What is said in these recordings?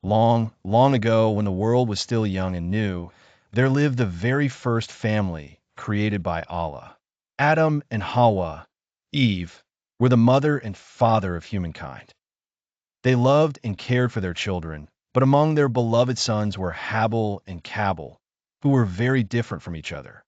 Long, long ago, when the world was still young and new, there lived the very first family created by Allah. Adam and Hawa, Eve, were the mother and father of humankind. They loved and cared for their children, but among their beloved sons were Hâbîl and Qâbîl, who were very different from each other.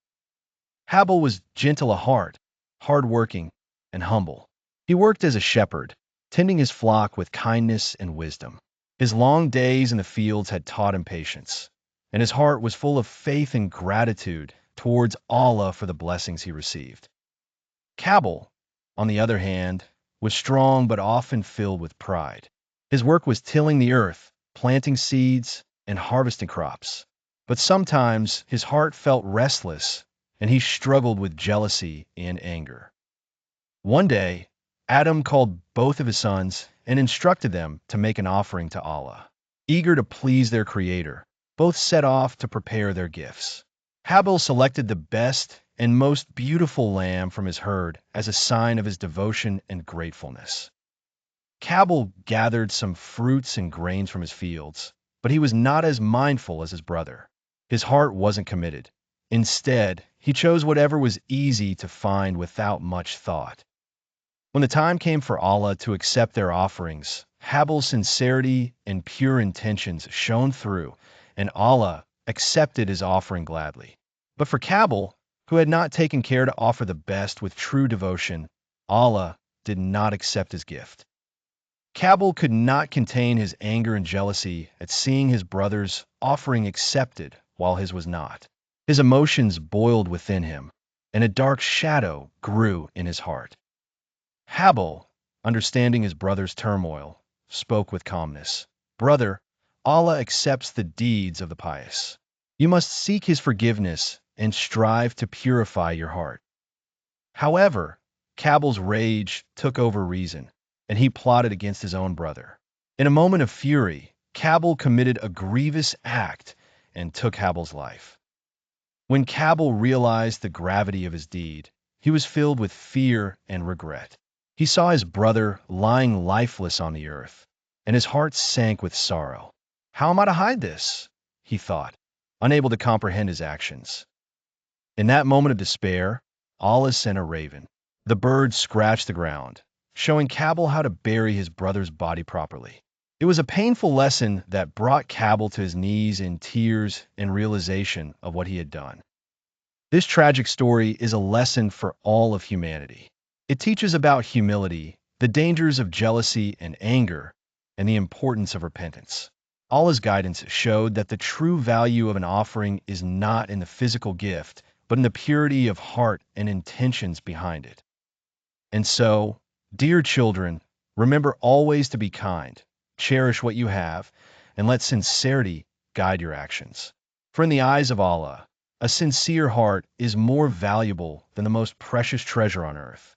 Hâbîl was gentle of heart, hard-working, and humble. He worked as a shepherd, tending his flock with kindness and wisdom. His long days in the fields had taught him patience, and his heart was full of faith and gratitude towards Allah for the blessings he received. Qâbîl, on the other hand, was strong but often filled with pride. His work was tilling the earth, planting seeds, and harvesting crops. But sometimes his heart felt restless, and he struggled with jealousy and anger. One day, Adam called both of his sons and instructed them to make an offering to Allah. Eager to please their Creator, both set off to prepare their gifts. Hâbîl selected the best and most beautiful lamb from his herd as a sign of his devotion and gratefulness. Qâbîl gathered some fruits and grains from his fields, but he was not as mindful as his brother. His heart wasn't committed. Instead, he chose whatever was easy to find without much thought. When the time came for Allah to accept their offerings, Hâbîl's sincerity and pure intentions shone through, and Allah accepted his offering gladly. But for Qâbîl, who had not taken care to offer the best with true devotion, Allah did not accept his gift. Qâbîl could not contain his anger and jealousy at seeing his brother's offering accepted while his was not. His emotions boiled within him, and a dark shadow grew in his heart. Hâbîl, understanding his brother's turmoil, spoke with calmness. "Brother, Allah accepts the deeds of the pious. You must seek his forgiveness and strive to purify your heart." However, Qâbîl's rage took over reason, and he plotted against his own brother. In a moment of fury, Qâbîl committed a grievous act and took Hâbîl's life. When Qâbîl realized the gravity of his deed, he was filled with fear and regret. He saw his brother lying lifeless on the earth, and his heart sank with sorrow. "How am I to hide this?" he thought, unable to comprehend his actions. In that moment of despair, Allah sent a raven. The bird scratched the ground, showing Qâbîl how to bury his brother's body properly. It was a painful lesson that brought Qâbîl to his knees in tears and realization of what he had done. This tragic story is a lesson for all of humanity. It teaches about humility, the dangers of jealousy and anger, and the importance of repentance. Allah's guidance showed that the true value of an offering is not in the physical gift, but in the purity of heart and intentions behind it. And so, dear children, remember always to be kind, cherish what you have, and let sincerity guide your actions. For in the eyes of Allah, a sincere heart is more valuable than the most precious treasure on earth.